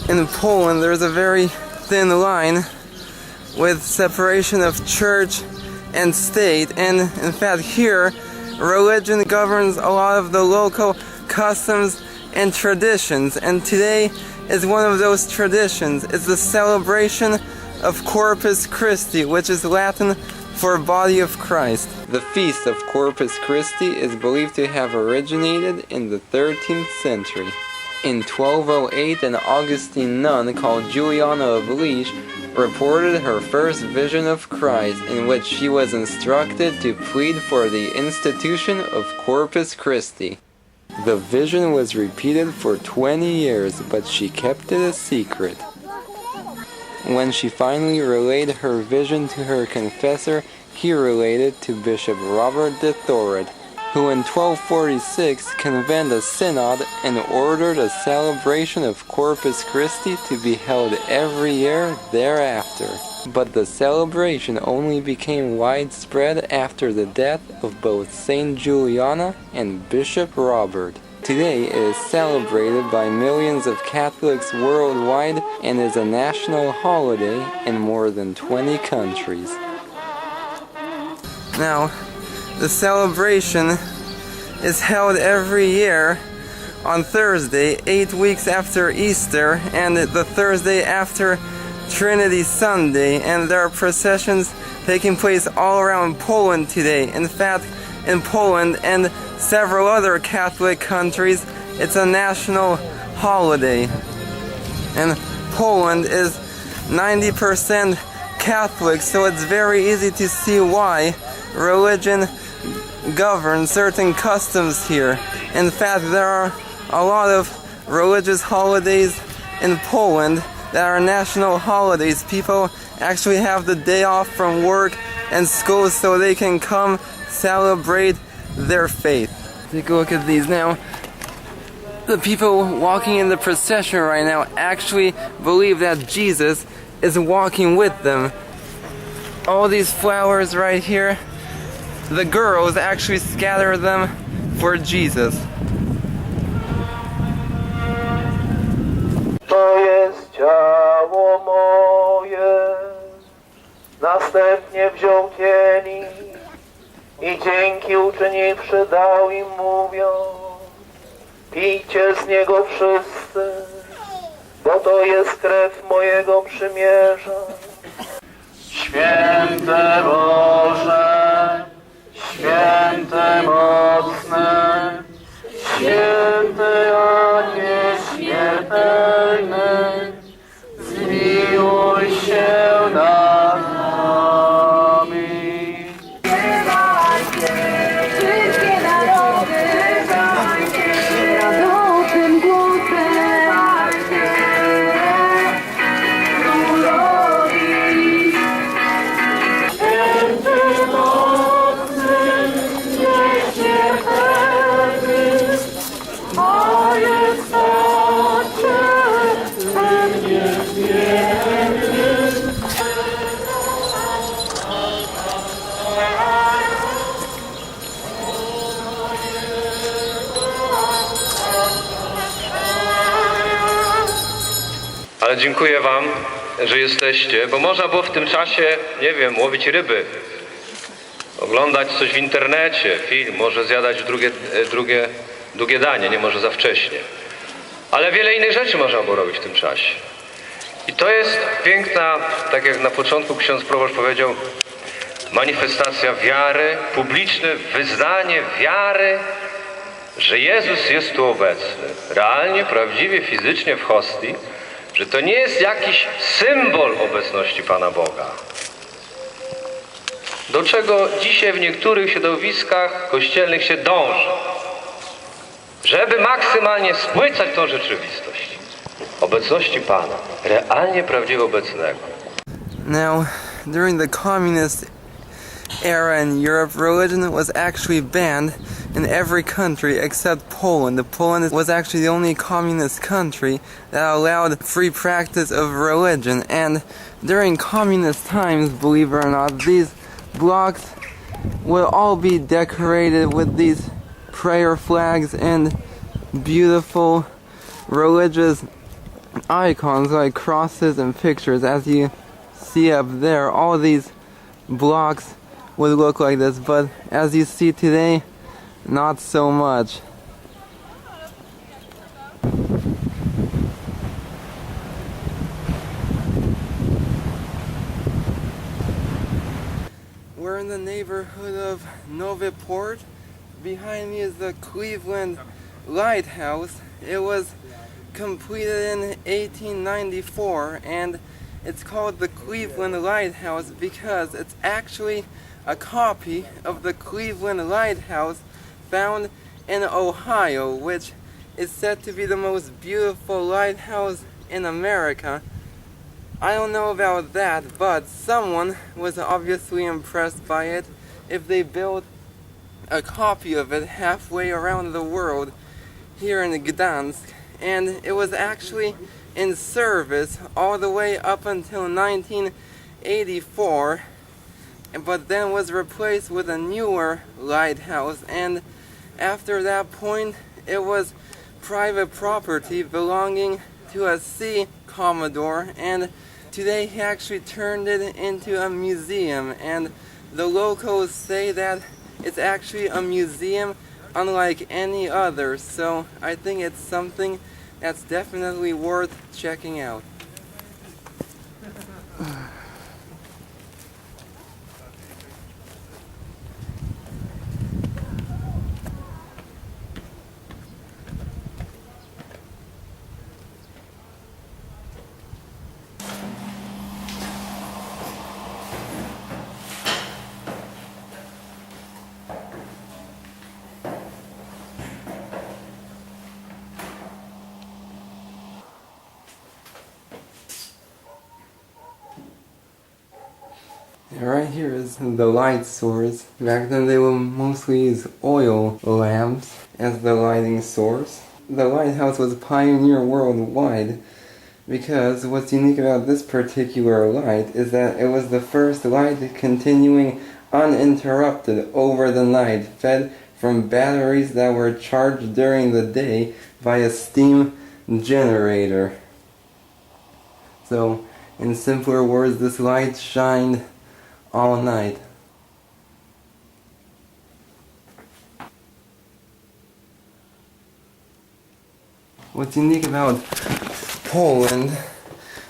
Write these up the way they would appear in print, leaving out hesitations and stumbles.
In Poland, there's a very thin line with separation of church and state, and in fact here, religion governs a lot of the local customs and traditions, and today is one of those traditions. It's the celebration of Corpus Christi, which is Latin for Body of Christ. The feast of Corpus Christi is believed to have originated in the 13th century. In 1208, an Augustine nun called Juliana of Liege reported her first vision of Christ, in which she was instructed to plead for the institution of Corpus Christi. The vision was repeated for 20 years, but she kept it a secret. When she finally relayed her vision to her confessor, he related to Bishop Robert de Thorot, who in 1246 convened a synod and ordered a celebration of Corpus Christi to be held every year thereafter. But the celebration only became widespread after the death of both Saint Juliana and Bishop Robert. Today it is celebrated by millions of Catholics worldwide and is a national holiday in more than 20 countries. Now, the celebration is held every year on Thursday, 8 weeks after Easter, and the Thursday after Trinity Sunday, and there are processions taking place all around Poland today. In fact, in Poland and several other Catholic countries, it's a national holiday. And Poland is 90% Catholic, so it's very easy to see why religion governs certain customs here. In fact, there are a lot of religious holidays in Poland that are national holidays. People actually have the day off from work and school so they can come celebrate their faith. Take a look at these now. The people walking in the procession right now actually believe that Jesus is walking with them. All these flowers right here, the girls actually scatter them for Jesus. To jest ciało moje, następnie wziął kielich i dzięki uczyniwszy dał im mówiąc, pijcie z niego wszyscy, bo to jest krew mojego przymierza. Święte Boże, święte mocne, święte a nieśmiertelny, zmiłuj się nad nami. Wszystkie narody, radosnym głosem królowi. Święty mocny, nieśmiertelny, majestacie, ten niezmierny. Ale dziękuję wam, że jesteście, bo można było w tym czasie, nie wiem, łowić ryby, oglądać coś w internecie, film, może zjadać drugie danie, nie może za wcześnie. Ale wiele innych rzeczy można było robić w tym czasie. I to jest piękna, tak jak na początku ksiądz proboszcz powiedział, manifestacja wiary, publiczne wyznanie wiary, że Jezus jest tu obecny, realnie, prawdziwie, fizycznie w hostii, że to nie jest jakiś symbol obecności Pana Boga. Do czego dzisiaj w niektórych środowiskach kościelnych się dąży, żeby maksymalnie spłycać tą rzeczywistość obecności Pana, realnie prawdziwie obecnego. Now, during the communist era in Europe, religion was actually banned in every country except Poland. Poland was actually the only communist country that allowed free practice of religion. And during communist times, believe it or not, these blocks will all be decorated with these prayer flags and beautiful religious icons like crosses and pictures. As you see up there, all these blocks would look like this, but as you see today, not so much. We're in the neighborhood of Nowy Port. Behind me is the Cleveland Lighthouse. It was completed in 1894, and it's called the Cleveland Lighthouse because it's actually a copy of the Cleveland Lighthouse found in Ohio, which is said to be the most beautiful lighthouse in America. I don't know about that, but someone was obviously impressed by it if they built a copy of it halfway around the world here in Gdansk, and it was actually in service all the way up until 1984, but then was replaced with a newer lighthouse, and after that point it was private property belonging to a sea commodore, and today he actually turned it into a museum, and the locals say that it's actually a museum unlike any other, so I think it's something that's definitely worth checking out. Right here is the light source. Back then they would mostly use oil lamps as the lighting source. The lighthouse was pioneer worldwide because what's unique about this particular light is that it was the first light continuing uninterrupted over the night, fed from batteries that were charged during the day by a steam generator. So, in simpler words, this light shined all night. What's unique about Poland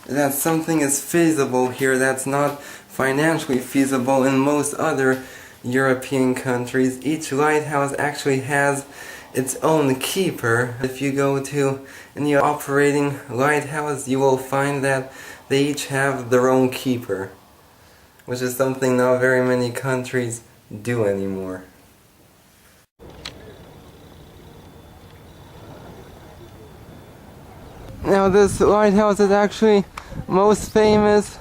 is that something is feasible here that's not financially feasible in most other European countries. Each lighthouse actually has its own keeper. If you go to any operating lighthouse, you will find that they each have their own keeper, which is something not very many countries do anymore. Now this lighthouse is actually most famous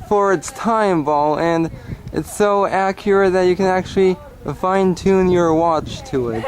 for its time ball, and it's so accurate that you can actually fine-tune your watch to it.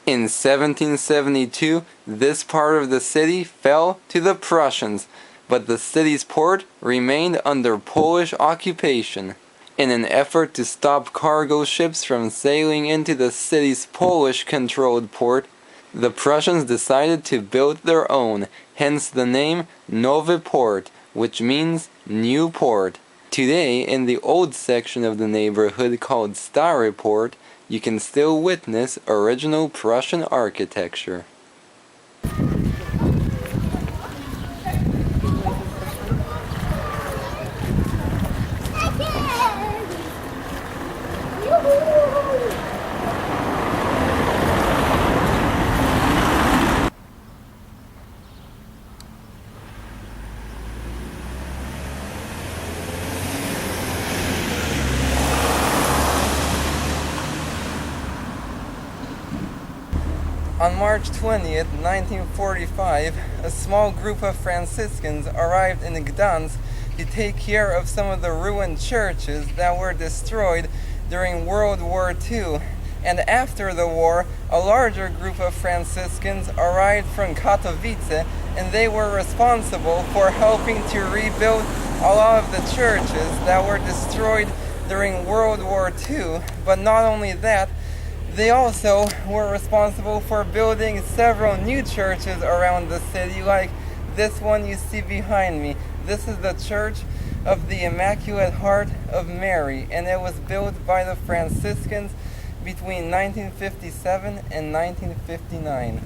In 1772, this part of the city fell to the Prussians, but the city's port remained under Polish occupation. In an effort to stop cargo ships from sailing into the city's Polish-controlled port, the Prussians decided to build their own, hence the name Nowy Port, which means New Port. Today, in the old section of the neighborhood called Stary Port, you can still witness original Prussian architecture. On March 20th, 1945, a small group of Franciscans arrived in Gdansk to take care of some of the ruined churches that were destroyed during World War II. And after the war, a larger group of Franciscans arrived from Katowice, and they were responsible for helping to rebuild a lot of the churches that were destroyed during World War II. But not only that, they also were responsible for building several new churches around the city, like this one you see behind me. This is the Church of the Immaculate Heart of Mary, and it was built by the Franciscans between 1957 and 1959.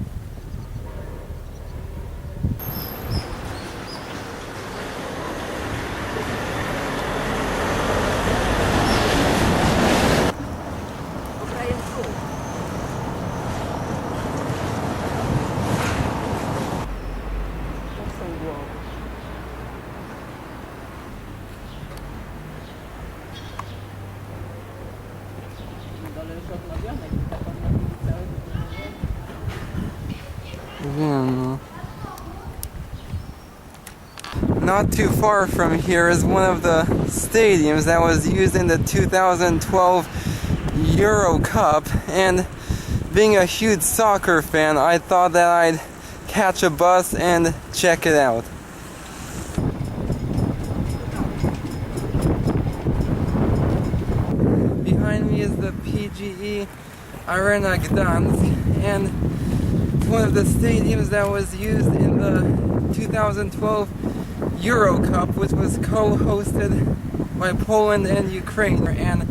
Not too far from here is one of the stadiums that was used in the 2012 Euro Cup, and being a huge soccer fan, I thought that I'd catch a bus and check it out. Behind me is the PGE Arena Gdansk, and it's one of the stadiums that was used in the 2012 Euro Cup, which was co-hosted by Poland and Ukraine. And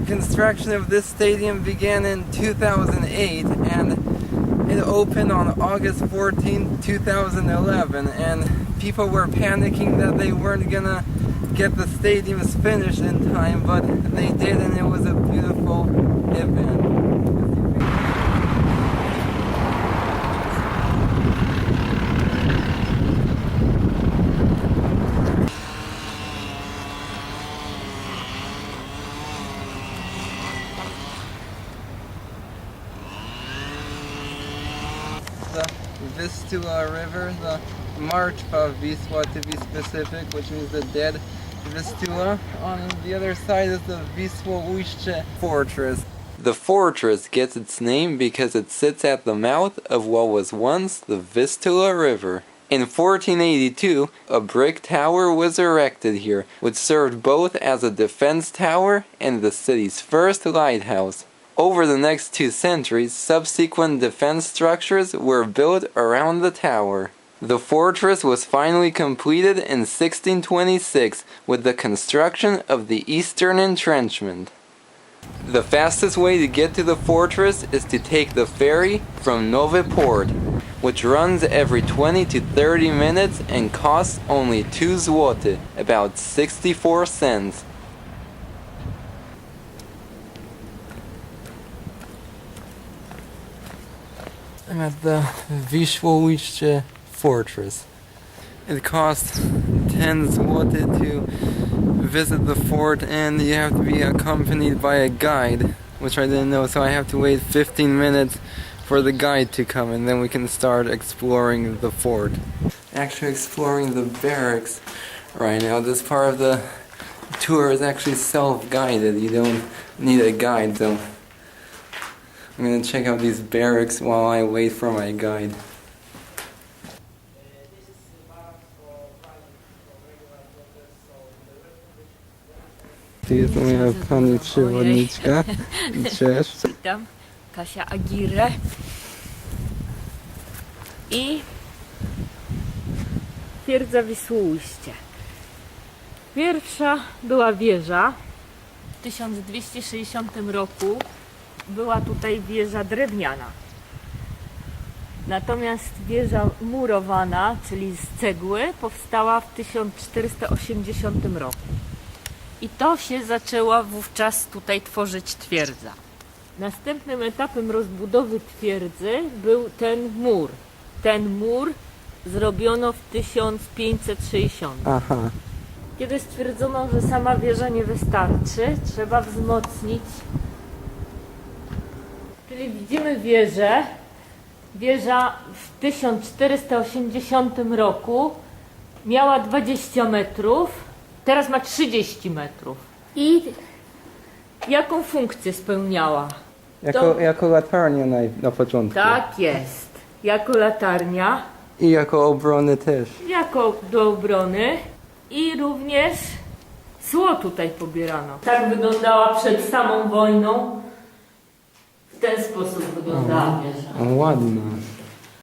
construction of this stadium began in 2008, and it opened on August 14, 2011. And people were panicking that they weren't gonna get the stadiums finished in time, but they did, and it was a beautiful event. The Vistula River, the Martwa Wisła to be specific, which means the dead Vistula. On the other side is the Wisloujscie Fortress. The fortress gets its name because it sits at the mouth of what was once the Vistula River. In 1482, a brick tower was erected here, which served both as a defense tower and the city's first lighthouse. Over the next 2 centuries, subsequent defense structures were built around the tower. The fortress was finally completed in 1626 with the construction of the eastern entrenchment. The fastest way to get to the fortress is to take the ferry from Nowy Port, which runs every 20 to 30 minutes and costs only 2 zloty, about 64 cents. I'm at the Wisloujscie Fortress. It costs 10 zloty to visit the fort, and you have to be accompanied by a guide, which I didn't know, so I have to wait 15 minutes for the guide to come, and then we can start exploring the fort. Actually exploring the barracks right now. This part of the tour is actually self-guided. You don't need a guide, so I'm gonna check out these barracks while I wait for my guide. Tu jest moja pani przewodniczka. Cześć. Witam, Kasia Agirre. I twierdza Wisłoujście. Pierwsza była wieża. W 1260 roku była tutaj wieża drewniana. Natomiast wieża murowana, czyli z cegły, powstała w 1480 roku. I to się zaczęła wówczas tutaj tworzyć twierdza. Następnym etapem rozbudowy twierdzy był ten mur. Ten mur zrobiono w 1560. Aha. Kiedy stwierdzono, że sama wieża nie wystarczy, trzeba wzmocnić. Czyli widzimy wieżę Wieża w 1480 roku miała 20 metrów, teraz ma 30 metrów. I jaką funkcję spełniała? Jako latarnia na początku. Tak jest. Jako latarnia, I jako obrony też. jako do obrony i również cło tutaj pobierano. Tak wyglądała przed samą wojną. W ten sposób wyglądała wieża. Ładna.